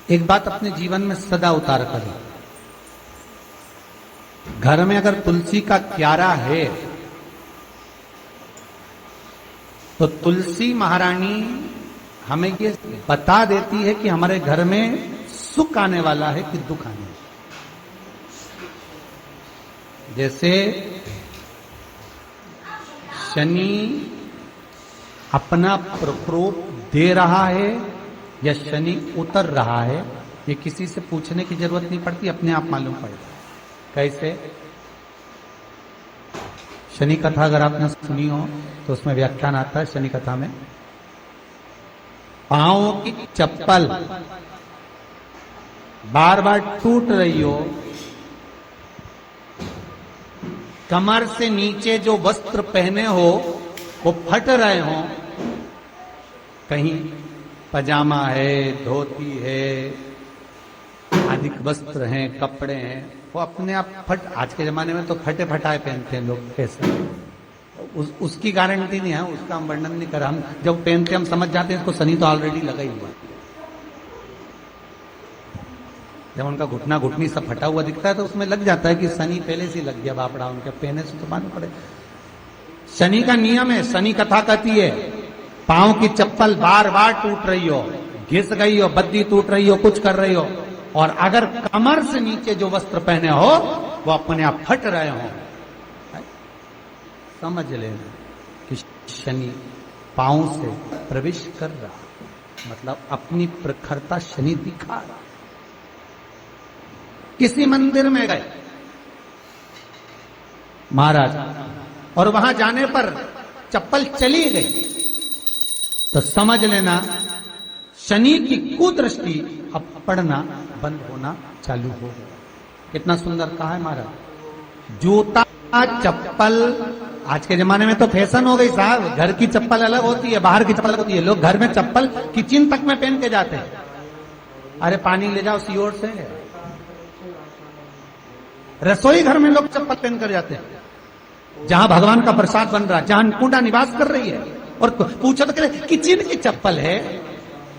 एक बात अपने जीवन में सदा उतार करें। घर में अगर तुलसी का क्यारा है तो तुलसी महारानी हमें ये बता देती है कि हमारे घर में सुख आने वाला है कि दुख आने वाला है। जैसे शनि अपना प्रकोप दे रहा है या शनि उतर रहा है, ये किसी से पूछने की जरूरत नहीं पड़ती, अपने आप मालूम पड़ेगा। कैसे? शनि कथा अगर आपने सुनी हो तो उसमें व्याख्यान आता है शनि कथा में, पांव की चप्पल बार बार टूट रही हो, कमर से नीचे जो वस्त्र पहने हो वो फट रहे हो, कहीं पजामा है, धोती है, अधिक वस्त्र हैं, कपड़े हैं, वो अपने आप फट। आज के जमाने में तो फटे फटाए पहनते हैं लोग, कैसे? उसकी गारंटी नहीं है, उसका हम वर्णन नहीं कर रहा। हम जब पहनते हम समझ जाते हैं इसको शनि तो ऑलरेडी लगा ही हुआ है। जब उनका घुटना घुटनी सब फटा हुआ दिखता है तो उसमें लग जाता है कि शनि पहले से लग गया बापड़ा, उनके पहने से तो मालूम पड़े। शनि का नियम है, शनि कथा कहती है पांव की चप्पल बार बार टूट रही हो, घिस गई हो, बद्दी टूट रही हो, कुछ कर रही हो, और अगर कमर से नीचे जो वस्त्र पहने हो वो अपने आप फट रहे हो, समझ लेना कि शनि पांव से प्रवेश कर रहा, मतलब अपनी प्रखरता शनि दिखा रहा। किसी मंदिर में गए महाराज और वहां जाने पर चप्पल चली गई तो समझ लेना शनि की कुदृष्टि अब पड़ना बंद होना चालू हो गया। कितना सुंदर कहा है महाराज। जूता चप्पल आज के जमाने में तो फैशन हो गई साहब, घर की चप्पल अलग होती है, बाहर की चप्पल अलग होती है। लोग घर में चप्पल किचन तक में पहन के जाते हैं। अरे पानी ले जाओ सीओर से। रसोई घर में लोग चप्पल पहन कर जाते हैं, जहां भगवान का प्रसाद बन रहा है, जहां अन्नपूर्णा निवास कर रही है, और पूछो तो किचन की चप्पल है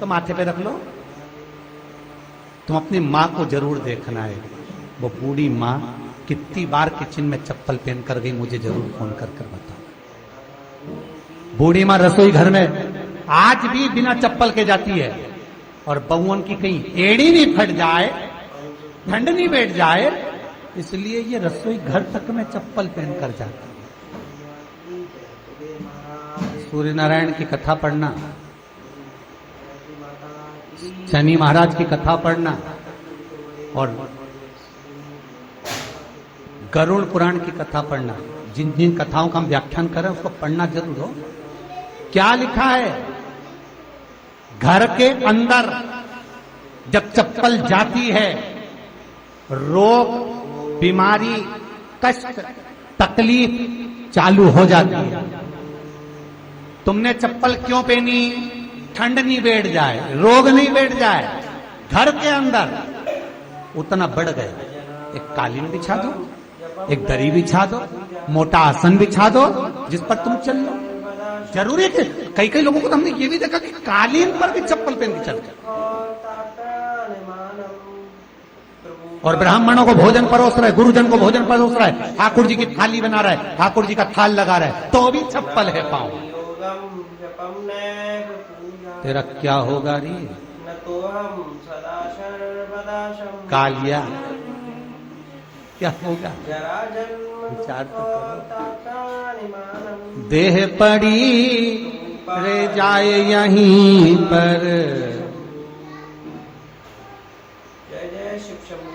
तो माथे पे रख लो। तुम अपनी मां को जरूर देखना है, वो बूढ़ी मां कितनी बार किचन में चप्पल पहन कर गई, मुझे जरूर फोन कर कर बताओ। बूढ़ी मां रसोई घर में आज भी बिना चप्पल के जाती है, और बहुओं की कहीं एड़ी नहीं फट जाए, ठंड नहीं बैठ जाए, इसलिए ये रसोई घर तक में चप्पल पहन कर जाती है। सूर्य नारायण की कथा पढ़ना, शनि महाराज की कथा पढ़ना, और गरुड़ पुराण की कथा पढ़ना, जिन जिन कथाओं का हम व्याख्यान करें उसको पढ़ना जरूर हो। क्या लिखा है? घर के अंदर जब चप्पल जाती है, रोग, बीमारी, कष्ट, तकलीफ चालू हो जाती है। तुमने चप्पल क्यों पहनी? ठंड नहीं बैठ जाए, रोग नहीं बैठ जाए। घर के अंदर उतना बढ़ गया, एक कालीन बिछा दो, एक दरी बिछा दो, मोटा आसन बिछा दो, जिस पर तुम चल लो। जरूरी है कि कई कई लोगों को तो हमने ये भी देखा कि कालीन पर भी चप्पल पहन के चलते, और ब्राह्मणों को भोजन परोस रहा है, गुरुजन को भोजन परोस रहा है, ठाकुर जी की थाली बना रहा है, ठाकुर जी का थाल लगा रहा है, तो भी चप्पल है पांव। तेरा क्या होगा रे कालिया, क्या होगा? विचार तो करो। देह पड़ी रे जाए यहीं पर,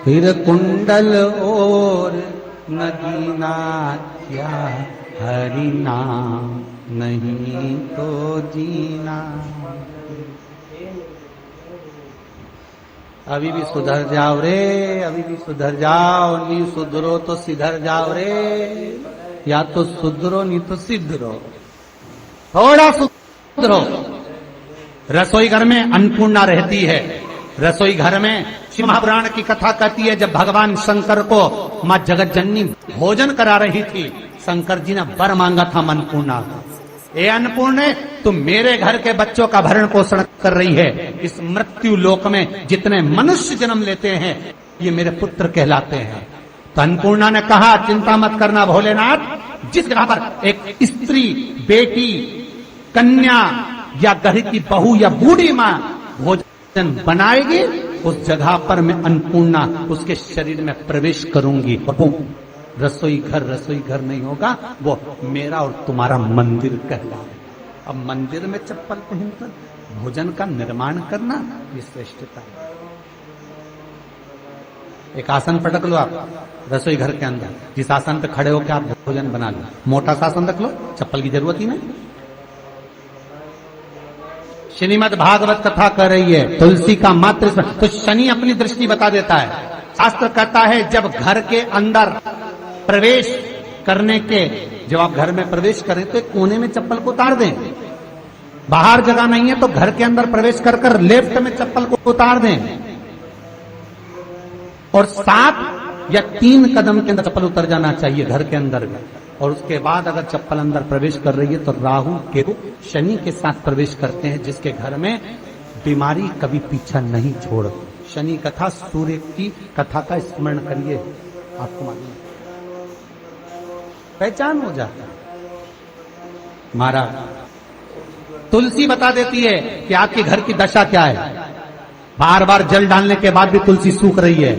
फिर कुंडल और नगीना, क्या हरि नाम नहीं तो जीना। अभी भी सुधर जाओ रे, अभी भी सुधर जाओ, नहीं सुधरो तो सिधर जाओ रे, या तो सुधरो नहीं तो सिधरो, थोड़ा सुधरो। रसोई घर में अन्नपूर्णा रहती है, रसोई घर में शिव महापुराण की कथा कहती है जब भगवान शंकर को मां जगत जननी भोजन करा रही थी, शंकर जी ने वर मांगा था अन्नपूर्णा का। ए अन्नपूर्णे, तुम मेरे घर के बच्चों का भरण पोषण कर रही है। इस मृत्यु लोक में जितने मनुष्य जन्म लेते हैं ये मेरे पुत्र कहलाते हैं। तो अन्नपूर्णा ने कहा, चिंता मत करना भोलेनाथ, जिस जगह पर एक स्त्री, बेटी, कन्या या घर की बहू या बूढ़ी माँ भोजन बनाएगी, उस जगह पर मैं अन्नपूर्णा उसके शरीर में प्रवेश करूंगी। और वो रसोई घर नहीं होगा, वो मेरा और तुम्हारा मंदिर कहलाएगा। अब मंदिर में चप्पल पहनकर भोजन का निर्माण करना ये श्रेष्ठता है। एक आसन पटक लो आप रसोई घर के अंदर, जिस आसन पे खड़े होकर आप भोजन बना लो, मोटा सा आसन रख लो, चप्पल की जरूरत ही नहीं। श्रीमद् भागवत कथा कर रही है, तुलसी का मात्र, तो शनि अपनी दृष्टि बता देता है। शास्त्र कहता है जब घर के अंदर प्रवेश करने के, जब आप घर में प्रवेश करें तो एक कोने में चप्पल को उतार दें। बाहर जगह नहीं है तो घर के अंदर प्रवेश कर लेफ्ट में चप्पल को उतार दें, और 7 या 3 कदम के अंदर चप्पल उतर जाना चाहिए घर के अंदर में। और उसके बाद अगर चप्पल अंदर प्रवेश कर रही है तो राहु केतु शनि के साथ प्रवेश करते हैं, जिसके घर में बीमारी कभी पीछा नहीं छोड़। शनि कथा, सूर्य की कथा का स्मरण करिए, आपको मालूम पहचान हो जाता है। महाराज तुलसी बता देती है कि आपके घर की दशा क्या है। बार बार जल डालने के बाद भी तुलसी सूख रही है,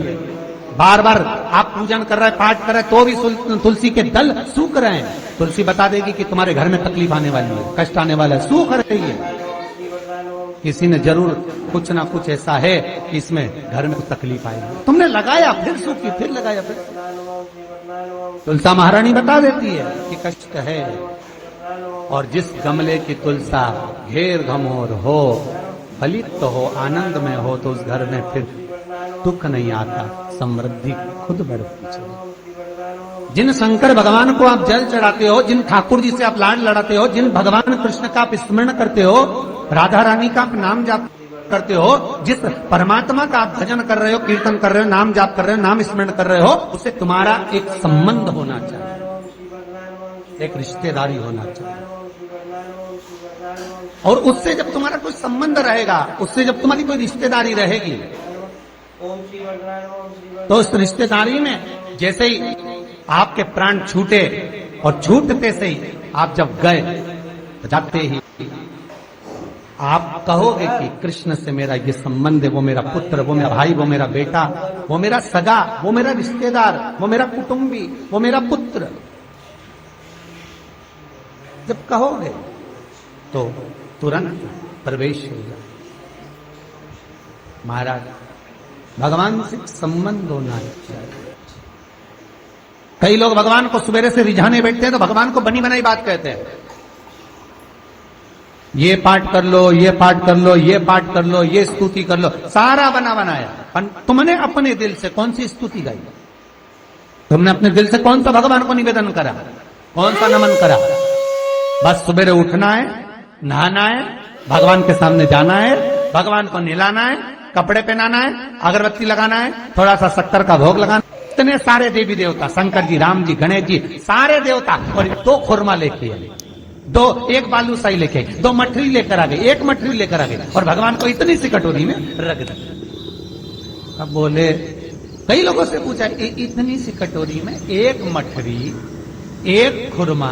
बार बार आप पूजन कर रहे हैं, पाठ कर रहे हैं, तो भी तुलसी के दल सूख रहे हैं। तुलसी बता देगी कि तुम्हारे घर में तकलीफ आने वाली है, कष्ट आने वाला है, सूख रही है। किसी ने जरूर कुछ ना कुछ ऐसा है कि इसमें घर में कुछ तकलीफ आएगी, तुमने लगाया फिर सूखी, फिर लगाया फिर। तुलसा महारानी बता देती है कि कष्ट है। और जिस गमले की तुलसा घेर घमोर हो, फलित तो हो, आनंद में हो, तो उस घर में फिर दुख नहीं आता, समृद्धि खुद बढ़ती चले। जिन शंकर भगवान को आप जल चढ़ाते हो, जिन ठाकुर जी से आप लाड लड़ाते हो, जिन भगवान कृष्ण का आप स्मरण करते हो, राधा रानी का आप नाम जाप करते हो, जिस परमात्मा का आप भजन कर रहे हो, कीर्तन कर रहे हो, नाम जाप कर रहे हो, नाम स्मरण कर रहे हो, उससे तुम्हारा एक संबंध होना चाहिए, एक रिश्तेदारी होना चाहिए। और उससे जब तुम्हारा कोई संबंध रहेगा, उससे जब तुम्हारी कोई रिश्तेदारी रहेगी, तो उस रिश्तेदारी में जैसे ही आपके प्राण छूटे, और छूटते से ही आप जब गए, जाते ही आप कहोगे कि कृष्ण से मेरा ये संबंध है, वो मेरा पुत्र, वो मेरा भाई, वो मेरा बेटा, वो मेरा सगा, वो मेरा रिश्तेदार, वो मेरा कुटुंबी, वो मेरा पुत्र। जब कहोगे तो तुरंत प्रवेश हो जाए। महाराज भगवान से संबंध होना चाहिए। कई लोग भगवान को सवेरे से रिझाने बैठते हैं तो भगवान को बनी बनाई बात कहते हैं, ये पाठ कर लो, ये पाठ कर लो, ये पाठ कर लो, ये स्तुति कर लो, सारा बना बनाया। तुमने अपने दिल से कौन सी स्तुति गाई? तुमने अपने दिल से कौन सा भगवान को निवेदन करा, कौन सा नमन करा? बस सवेरे उठना है, नहाना है, भगवान के सामने जाना है, भगवान को नहलाना है, कपड़े पहनाना है, अगरबत्ती लगाना है, थोड़ा सा शक्कर का भोग लगाना। इतने सारे देवी देवता, शंकर जी, राम जी, गणेश जी, सारे देवता, और 2 खुरमा लेके आए, 1 बालूशाही लेके, 2 मठरी लेकर आ गए, 1 मठरी लेकर आ गए, और भगवान को इतनी सी कटोरी में रख दिया। अब बोले, कई लोगों से पूछा, इतनी सी कटोरी में 1 मठरी, 1 खुरमा,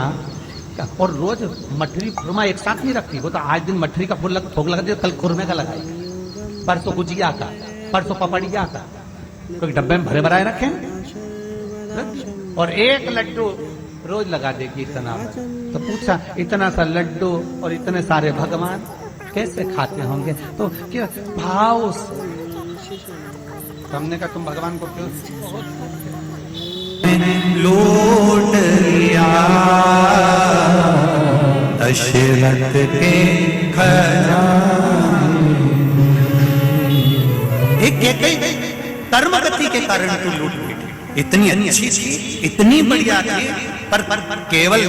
और रोज मठरी खुरमा एक साथ नहीं रखती। वो तो आज दिन मठरी का भोग लगा दिया, कल खुरमे का लगाएगी, परसों गुजिया का, परसों पपड़िया का, कोई डब्बे में भरे भराए रखे, और 1 लड्डू रोज लगा देगी इतना। तो पूछा, इतना सा लड्डू और इतने सारे भगवान कैसे खाते होंगे? तो क्या भाव से। हमने कहा तुम भगवान को क्यों लूट लिया दशरथ के खजाने। कर्मगति के कारण तू लूट बैठी, इतनी अच्छी थी, इतनी बढ़िया थी, पर केवल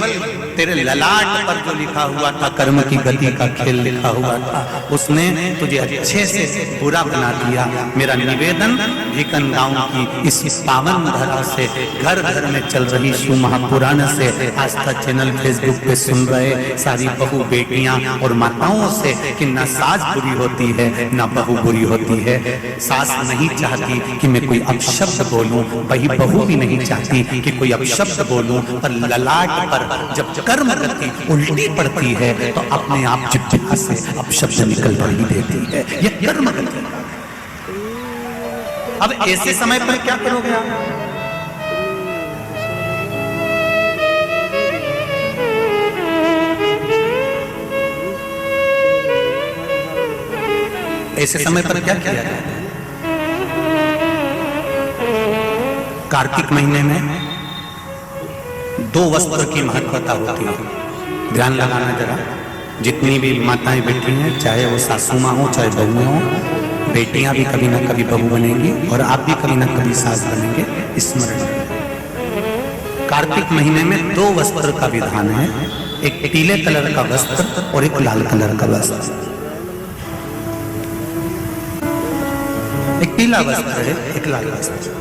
तेरे ललाट पर जो लिखा हुआ था कर्म की गति का खेल लिखा हुआ था, उसने तुझे अच्छे से बुरा बना दिया। मेरा निवेदन भिकन गांव की इस पावन धरा से, घर घर में चल रही शिव महापुराण से, आस्था चैनल फेसबुक पे सुन रहे सारी बहू बेटियां और माताओं से कि ना सास बुरी होती है ना बहू बुरी होती है। सास नहीं चाहती कि मैं कोई अपशब्द बोलूं, वही बहू भी नहीं चाहती कि कोई अपशब्द बोलूं, पर ललाट पर जब कर्म गति उल्टी पड़ती है तो अपने आप जिह्वा से अपशब्द निकल ही देती है। ये कर्म गति। अब ऐसे समय पर क्या करोगे आप? ऐसे समय पर क्या किया जाए? कार्तिक महीने में 2 वस्त्र की महत्वता होती है। ध्यान लगाना जरा, जितनी भी माताएं बैठी हैं, चाहे वो सासू माँ हो चाहे बहू हो, बेटियां भी कभी ना कभी बहू बनेंगी और आप भी कभी ना कभी सास बनेंगे। स्मरण, कार्तिक महीने में 2 वस्त्र का विधान है, एक पीले कलर का वस्त्र और एक लाल कलर का वस्त्र। एक पीला वस्त्र है, एक लाल वस्त्र।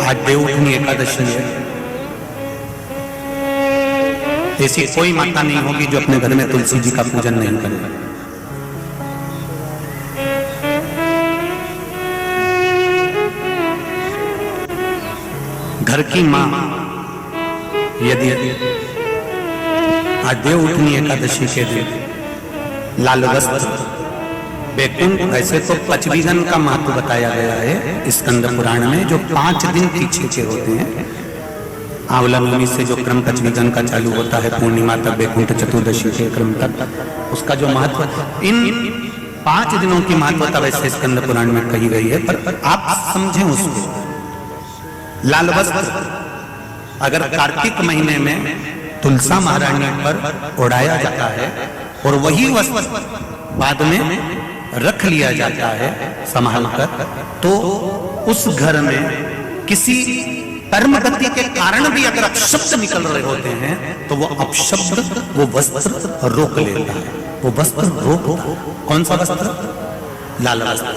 आज देवउठनी एकादशी है। ऐसी कोई माता नहीं होगी जो अपने घर में तुलसी जी का पूजन नहीं करे। घर की मां यदि आज देवउठनी एकादशी के दिन लाल वस्त्र, वैकुंठ, वैसे तो पचवीगन का महत्व बताया गया है स्कंद पुराण में, जो 5 दिन पीछे के होते हैं। आंवला नवमी से जो क्रम पचवीगन का चालू होता है पूर्णिमा तक, वैकुंठ चतुर्दशी के क्रम तक, उसका जो महत्व, इन 5 दिनों की महत्वता वैसे स्कंद पुराण में कही गई है, पर आप समझें उसको। लाल वस्त्र अगर कार्तिक महीने में तुलसा महारानी पर ओढ़ाया जाता है और वही वस्त्र बाद में रख लिया जाता है संभाल कर, तो उस घर में किसी कर्म गति के कारण भी अगर अपशब्द निकल रहे होते हैं तो वो अपशब्द वो वस्त्र रोक लेता है। वो वस्त्र रोक, कौन सा वस्त्र? लाल वस्त्र,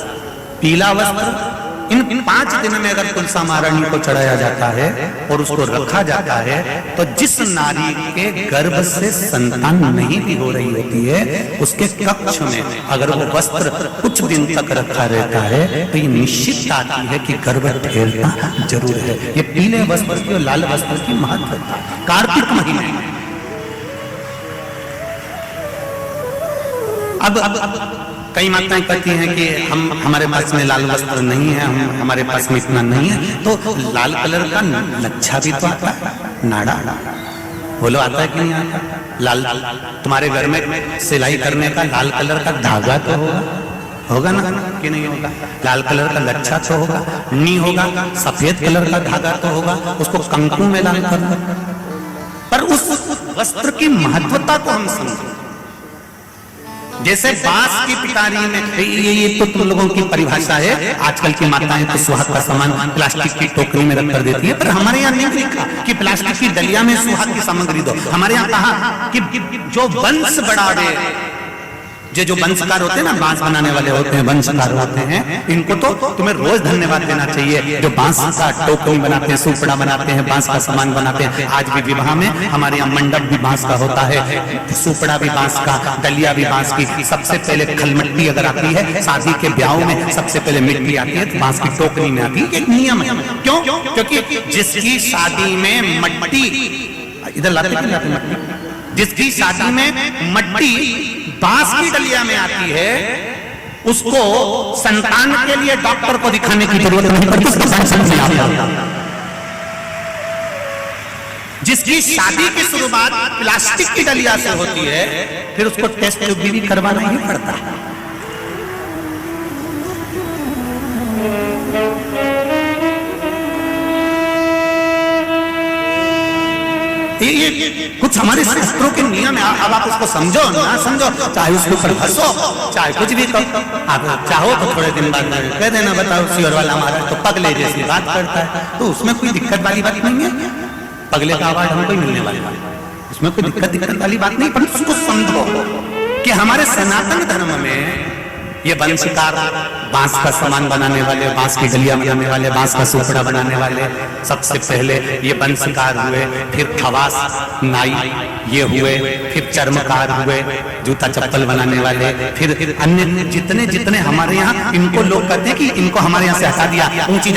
पीला वस्त्र। इन 5 दिन में अगर तुलसा महारानी को चढ़ाया जाता है और उसको रखा जाता है, तो जिस नारी के गर्भ से संतान नहीं भी हो रही होती है, उसके कक्ष में अगर वो वस्त्र कुछ दिन तक रखा रहता है तो ये निश्चित आती है कि गर्भ ठहरना जरूर है। ये पीले वस्त्र की और लाल वस्त्र की महत्वता कार्तिक महीने में। अब कई माताएं कहती हैं कि हमारे पास में लाल वस्त्र नहीं है, हमारे पास में इतना नहीं है, तो लाल कलर का लच्छा भी तो आता है, नाड़ा। बोलो आता है कि नहीं आता? लाल, तुम्हारे घर में सिलाई करने का लाल कलर का धागा तो होगा ना कि नहीं होगा? लाल कलर का लच्छा तो होगा, नहीं होगा सफेद कलर का धागा तो होगा, उसको कंकु में लाल कर। पर उस वस्त्र की महत्वता को हम समझें। जैसे बांस की पिटारी में, ये तो तुम लोगों की परिभाषा है, आजकल की माताएं तो सुहाग का सामान प्लास्टिक की टोकरी में रख कर देती है, पर हमारे यहाँ नहीं लिखा कि प्लास्टिक की डलिया में सुहाग की सामग्री दो। हमारे यहाँ कहा कि जो वंश बढ़ावे, जो वंशकार होते हैं ना, बांस बनाने वाले होते हैं, वंशकार होते हैं, इनको तो तुम्हें रोज धन्यवाद देना चाहिए। जो बांस का टोकरी बनाते हैं, सुपड़ा बनाते हैं, बांस का सामान बनाते हैं। आज भी विवाह में हमारे यहाँ मंडप भी बांस का होता है, सुपड़ा भी बांस का, डलिया भी बांस की। सबसे पहले खलमट्टी अगर आती है शादी के ब्याह में, सबसे पहले मिट्टी आती है तो बांस की टोकरी में आती है। एक नियम है। क्यों? क्योंकि जिसकी शादी में मट्टी, इधर लाते मट्टी, जिसकी शादी में मट्टी बांस की डलिया में आती है, उसको संतान के लिए डॉक्टर को दिखाने की जरूरत नहीं पड़ती। जिसकी शादी की शुरुआत प्लास्टिक की डलिया से होती है, फिर उसको टेस्ट भी करवाना ही पड़ता है। ये कुछ हमारे शास्त्रों के नियम है। अब आप उसको समझो ना समझो, चाहे उसके ऊपर हंसो, चाहे कुछ भी करो, आप चाहो तो थोड़े दिन बाद कह देना, बताओ सियोर वाला महाराज तो पगले जैसी बात करता है, तो उसमें कोई दिक्कत वाली बात नहीं है। पगले का अवार्ड हमको ही मिलने वाला है, उसमें कोई दिक्कत वाली बात नहीं। पर उसको समझो कि हमारे सनातन धर्म में ये वंशकार, बांस का सामान बनाने वाले, बांस की डलिया बनाने वाले, बांस का सुपड़ा बनाने वाले, सबसे पहले ये वंशकार हुए, फिर खवास नाई ये हुए, फिर चर्मकार हुए, जूता चप्पल बनाने वाले, फिर अन्य जितने जितने हमारे यहाँ, इनको लोग कहते हैं कि इनको हमारे यहाँ से हटा दिया, ऊंची